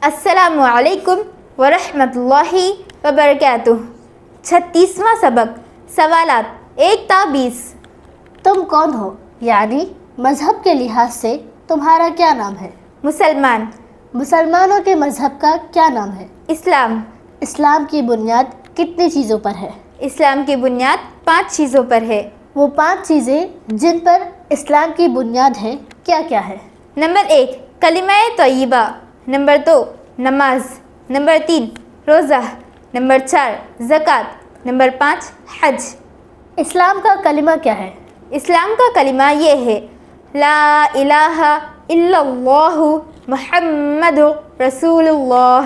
السلام علیکم ورحمۃ اللہ وبرکاتہ۔ 36واں سبق، سوالات 1 تا 20۔ تم کون ہو؟ یعنی مذہب کے لحاظ سے تمہارا کیا نام ہے؟ مسلمان۔ مسلمانوں کے مذہب کا کیا نام ہے؟ اسلام۔ اسلام کی بنیاد کتنی چیزوں پر ہے؟ اسلام کی بنیاد 5 چیزوں پر ہے۔ وہ 5 چیزیں جن پر اسلام کی بنیاد ہے کیا کیا ہے؟ نمبر 1 کلمہ طیبہ، نمبر 2 نماز، نمبر 3 روزہ، نمبر 4 زکوٰۃ، نمبر 5 حج۔ اسلام کا کلمہ کیا ہے؟ اسلام کا کلمہ یہ ہے لا الہ الا اللہ محمد رسول اللہ۔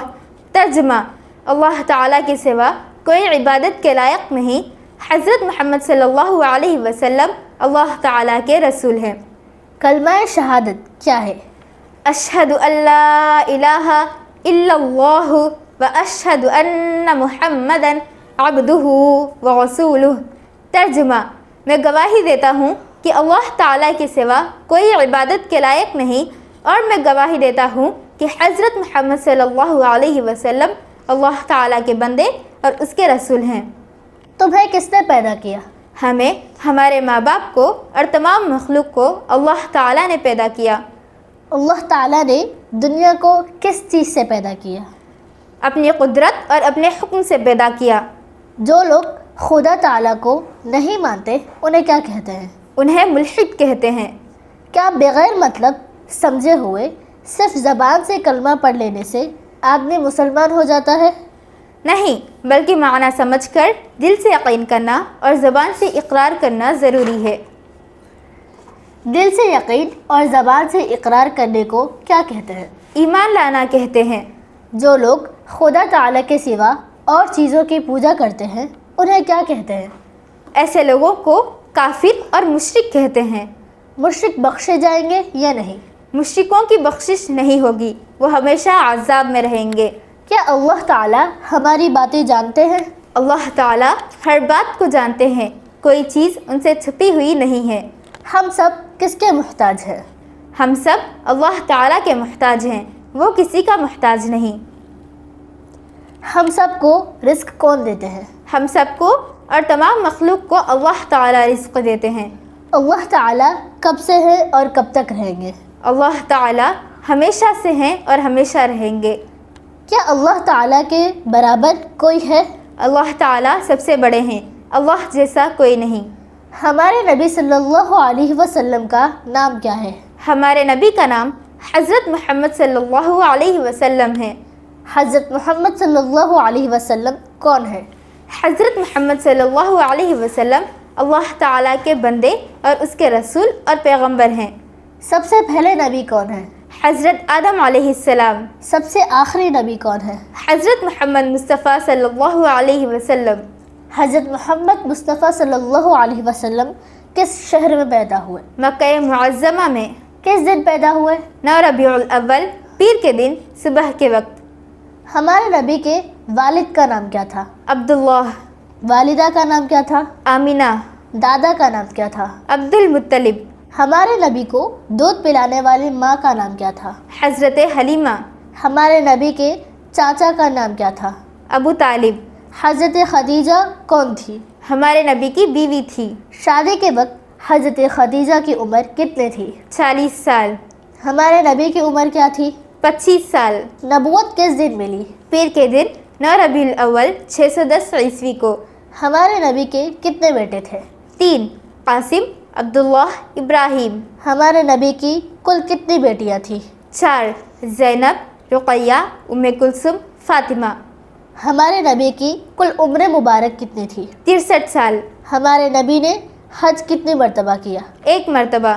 ترجمہ: اللہ تعالیٰ کے سوا کوئی عبادت کے لائق نہیں، حضرت محمد صلی اللہ علیہ وسلم اللہ تعالیٰ کے رسول ہیں۔ کلمہ شہادت کیا ہے؟ اشہد ان لا الہ الا اللہ و اشہد ان محمدا عبدہ و رسولہ۔ ترجمہ: میں گواہی دیتا ہوں کہ اللہ تعالیٰ کے سوا کوئی عبادت کے لائق نہیں، اور میں گواہی دیتا ہوں کہ حضرت محمد صلی اللہ علیہ وسلم اللہ تعالیٰ کے بندے اور اس کے رسول ہیں۔ تمہیں کس نے پیدا کیا؟ ہمیں ہمارے ماں باپ کو اور تمام مخلوق کو اللہ تعالیٰ نے پیدا کیا۔ اللہ تعالیٰ نے دنیا کو کس چیز سے پیدا کیا؟ اپنی قدرت اور اپنے حکم سے پیدا کیا۔ جو لوگ خدا تعالیٰ کو نہیں مانتے انہیں کیا کہتے ہیں؟ انہیں ملحد کہتے ہیں۔ کیا بغیر مطلب سمجھے ہوئے صرف زبان سے کلمہ پڑھ لینے سے آدمی مسلمان ہو جاتا ہے؟ نہیں، بلکہ معنی سمجھ کر دل سے یقین کرنا اور زبان سے اقرار کرنا ضروری ہے۔ دل سے یقین اور زبان سے اقرار کرنے کو کیا کہتے ہیں؟ ایمان لانا کہتے ہیں۔ جو لوگ خدا تعالیٰ کے سوا اور چیزوں کی پوجا کرتے ہیں انہیں کیا کہتے ہیں؟ ایسے لوگوں کو کافر اور مشرک کہتے ہیں۔ مشرک بخشے جائیں گے یا نہیں؟ مشرکوں کی بخشش نہیں ہوگی، وہ ہمیشہ عذاب میں رہیں گے۔ کیا اللہ تعالیٰ ہماری باتیں جانتے ہیں؟ اللہ تعالیٰ ہر بات کو جانتے ہیں، کوئی چیز ان سے چھپی ہوئی نہیں ہے۔ ہم سب کس کے محتاج ہیں؟ ہم سب اللہ تعالیٰ کے محتاج ہیں، وہ کسی کا محتاج نہیں۔ ہم سب کو رزق کون دیتے ہیں؟ ہم سب کو اور تمام مخلوق کو اللہ تعالیٰ رزق دیتے ہیں۔ اللہ تعالیٰ کب سے ہے اور کب تک رہیں گے؟ اللہ تعالیٰ ہمیشہ سے ہیں اور ہمیشہ رہیں گے۔ کیا اللہ تعالیٰ کے برابر کوئی ہے؟ اللہ تعالیٰ سب سے بڑے ہیں، اللہ جیسا کوئی نہیں۔ ہمارے نبی صلی اللہ علیہ وسلم کا نام کیا ہے؟ ہمارے نبی کا نام حضرت محمد صلی اللہ علیہ وسلم ہے۔ حضرت محمد صلی اللہ علیہ وسلم کون ہے؟ حضرت محمد صلی اللہ علیہ وسلم اللہ تعالیٰ کے بندے اور اس کے رسول اور پیغمبر ہیں۔ سب سے پہلے نبی کون ہے؟ حضرت آدم علیہ السلام۔ سب سے آخری نبی کون ہے؟ حضرت محمد مصطفیٰ صلی اللہ علیہ وسلم۔ حضرت محمد مصطفیٰ صلی اللہ علیہ وسلم کس شہر میں پیدا ہوئے؟ مکہ معظمہ میں۔ کس دن پیدا ہوئے؟ 9 ربیع الاول، پیر کے دن صبح کے وقت۔ ہمارے نبی کے والد کا نام کیا تھا؟ عبداللہ۔ والدہ کا نام کیا تھا؟ آمینہ۔ دادا کا نام کیا تھا؟ عبد المطلب۔ ہمارے نبی کو دودھ پلانے والی ماں کا نام کیا تھا؟ حضرت حلیمہ۔ ہمارے نبی کے چاچا کا نام کیا تھا؟ ابو طالب۔ حضرت خدیجہ کون تھی؟ ہمارے نبی کی بیوی تھی۔ شادی کے وقت حضرت خدیجہ کی عمر کتنے تھی؟ 40 سال۔ ہمارے نبی کی عمر کیا تھی؟ 25 سال۔ نبوت کس دن ملی؟ پیر کے دن 9 ربیع الاول 610 عیسوی کو۔ ہمارے نبی کے کتنے بیٹے تھے؟ 3، قاسم، عبداللہ، ابراہیم۔ ہمارے نبی کی کل کتنی بیٹیاں تھیں؟ 4، زینب، رقیہ، ام کلثوم، فاطمہ۔ ہمارے نبی کی کل عمر مبارک کتنی تھی؟ 63 سال۔ ہمارے نبی نے حج کتنی مرتبہ کیا؟ 1 مرتبہ۔